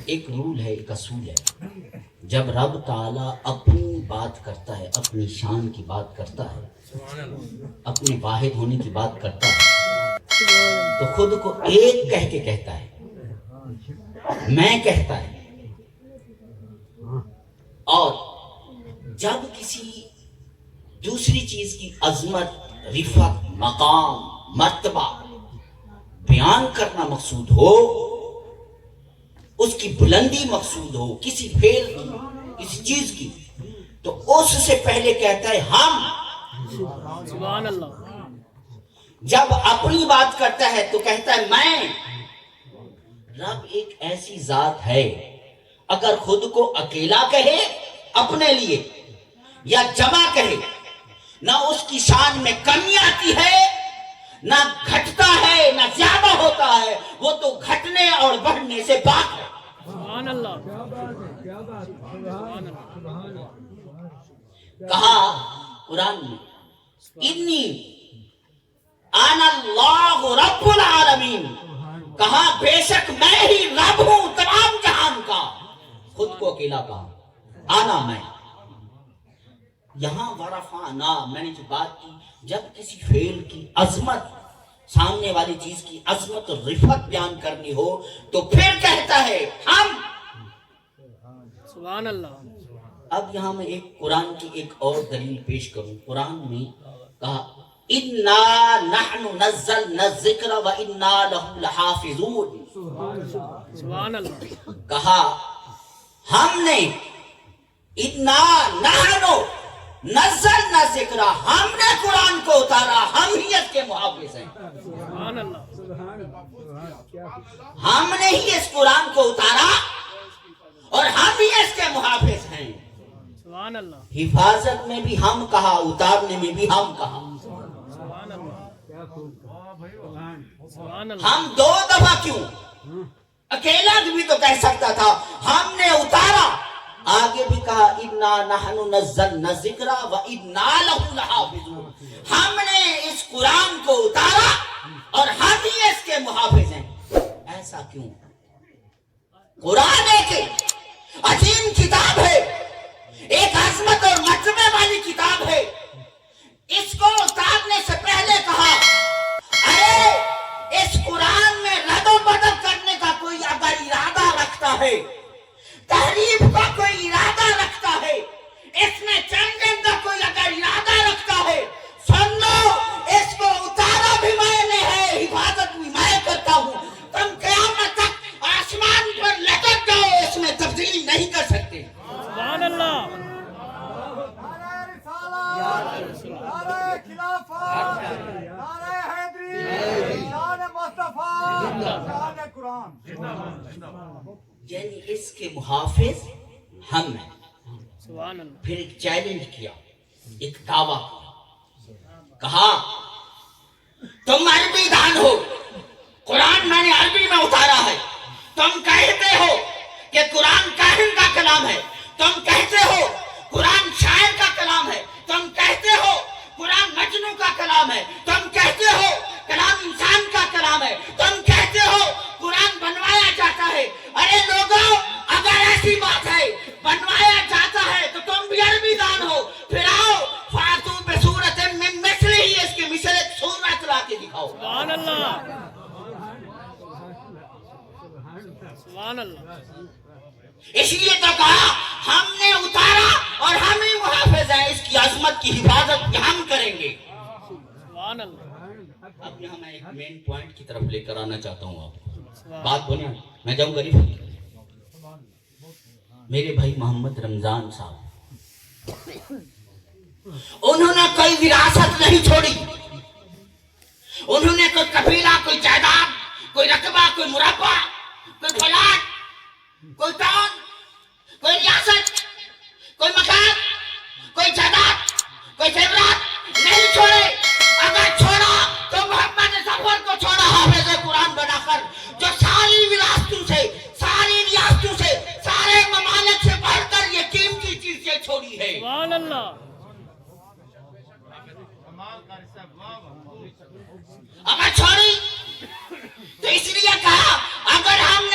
ایک رول ہے، ایک اصول ہے، جب رب تعالیٰ اپنی بات کرتا ہے، اپنی شان کی بات کرتا ہے، اپنے واحد ہونے کی بات کرتا ہے، تو خود کو ایک کہہ کے کہتا ہے، میں کہتا ہے. اور جب کسی دوسری چیز کی عظمت، رفعت، مقام، مرتبہ بیان کرنا مقصود ہو، اس کی بلندی مقصود ہو، کسی فعل کی، کسی چیز کی، تو اس سے پہلے کہتا ہے ہم. سبحان اللہ. جب اپنی بات کرتا ہے تو کہتا ہے میں. رب ایک ایسی ذات ہے، اگر خود کو اکیلا کہے اپنے لیے یا جمع کہے، نہ اس کی شان میں کمی آتی ہے، نہ گھٹتا ہے، نہ زیادہ ہوتا ہے، وہ تو گھٹنے اور بڑھنے سے پاک ہے. سبحان اللہ. کہا قرآن میں انی انا اللہ رب العالمین، کہا بے شک میں ہی رب ہوں تمام جہان کا. خود کو اکیلا کہا، آنا میں. یہاں ورفعنا، میں نے جو بات کی، جب کسی فعل کی عظمت، سامنے والی چیز کی عظمت اور رفعت بیان کرنی ہو تو پھر کہتا ہے ہم. سبحان اللہ. اب یہاں میں ایک قرآن کی ایک اور دلیل پیش کروں. قرآن میں کہا اِنَّا نَحْنُ نَزَّلْنَا الذِّكْرَ وَإِنَّا لَهُ لَحَافِظُونَ. سبحان اللہ. کہا ہم نے، اِنَّا نَحْنُ نَزَّلْنَا الذِّكْرَ، ہم نے قرآن کو اتارا، ہم ہی اس کے محافظ ہیں. سبحان اللہ. ہم نے ہی اس قرآن کو اتارا اور ہم ہی اس کے محافظ ہیں. سبحان اللہ. حفاظت میں بھی ہم کہا، اتارنے میں بھی ہم کہا. سبحان اللہ. سبحان اللہ. ہم دو دفعہ کیوں؟ اکیلا بھی تو کہہ سکتا تھا ہم نے اتارا. آگے بھی کہا اِنَّا نَحْنُ نَزَّلْنَا الذِّكْرَ وَإِنَّا لَهُ لَحَافِظُونَ. ہم نے اس قرآن کو اتارا اور ہم ہی اس کے محافظ ہیں. ایسا کیوں؟ قرآن ایک عظیم کتاب ہے، ایک عظمت اور مرتبے والی کتاب ہے. اس کو اتارنے سے پہلے کہا ارے اس قرآن میں رد و بدل کرنے کا کوئی اگر ارادہ رکھتا ہے، تحریف کا کوئی ارادہ رکھتا ہے، اس میں چینجنگ کا کوئی اگر ارادہ رکھتا ہے، سن لو اس کو اتارا بھی میں نے ہے، حفاظت بھی میں کرتا ہوں. تم قیامت تک آسمان پر لٹک جاؤ، اس میں تبدیلی نہیں کر سکتے. سبحان اللہ. نعرہ خلافت، نعرہ حیدری، شان مصطفیٰ، شان قرآن. یعنی اس کے محافظ ہم ہیں. سبحان اللہ. پھر ایک چیلنج کیا، ایک دعویٰ کیا. کہا تم عربی دان ہو، قرآن میں نے عربی میں اتارا ہے. تم کہتے ہو کہ قرآن کاہن کا کلام ہے، تم کہتے ہو قرآن شاعر کا کلام ہے، تم کہتے ہو قرآن مجنوں کا کلام ہے، تم کہتے ہو کلام انسان کا کلام ہے، تم کہتے ہو قرآن بنوایا جاتا ہے. ارے لوگوں، اگر ایسی بات ہے بنوایا جاتا ہے تو تم بھی عربی دان ہو. پھر آؤ فاتو بسورۃ من مثلہ، اس کے مثل ایک سورت لا کے دکھاؤ. سبحان اللہ. سبحان اللہ. اس لیے تو کہا ہم نے اتارا اور ہم ہی محافظ ہیں، اس کی عظمت کی حفاظت بھی ہم کریں گے. سبحان اللہ. اب یہاں میں ایک مین پوائنٹ کی طرف لے کر آنا چاہتا ہوں. آپ کو بات بولیں، میں جاؤں غریب. میرے بھائی محمد رمضان صاحب، انہوں نے کوئی وراثت نہیں چھوڑی. انہوں نے کوئی قبیلہ، کوئی جائیداد، کوئی رقبہ، کوئی مربع، کوئی پلاٹ، کوئی ٹاؤن، کوئی ریاست، کوئی مکان، کوئی جائیداد، کوئی زیورات نہیں چھوڑے. اگر چھوڑا تو محمد ظفر کو چھوڑا، حافظ قرآن بنا کر، جو ساری وراثتوں سے، ساری ریاستوں سے، سارے ممالک سے بڑھ کر یہ قیمتی چیزیں چھوڑی ہے. سبحان اللہ. اگر چھوڑی تو اس لیے کہا اگر ہم نے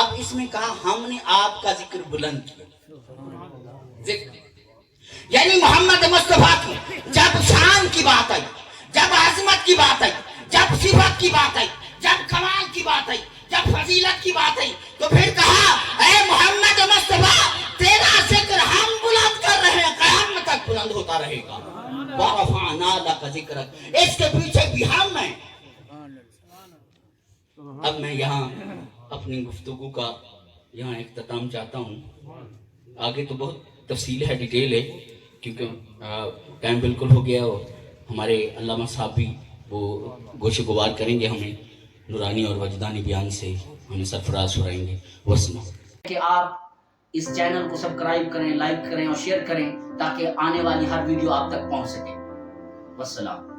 اب اس میں کہا ہم نے آپ کا ذکر بلند کیا. ذکر یعنی محمد مصطفیٰ کی جب شان کی بات آئی, جب عظمت کی بات آئی, جب صفت کی بات آئی, جب کمال کی بات آئی, جب فضیلت کی بات آئی, تو پھر کہا اے محمد مصطفیٰ تیرا ذکر ہم بلند کر رہے ہیں, قیامت تک بلند ہوتا رہے گا. وَرَفَعْنَا لَكَ ذِكْرَكَ, اس کے پیچھے بھی ہم ہیں. اب میں یہاں اپنی گفتگو کا یہاں اختتام چاہتا ہوں. آگے تو بہت تفصیل ہے, ڈیٹیل ہے, کیونکہ ٹائم بالکل ہو گیا اور ہمارے علامہ صاحب بھی وہ گوشے گوار کریں گے, ہمیں نورانی اور وجدانی بیان سے ہمیں سرفراز فرمائیں گے. وسلم. کہ آپ اس چینل کو سبسکرائب کریں, لائک کریں اور شیئر کریں تاکہ آنے والی ہر ویڈیو آپ تک پہنچ سکے. والسلام.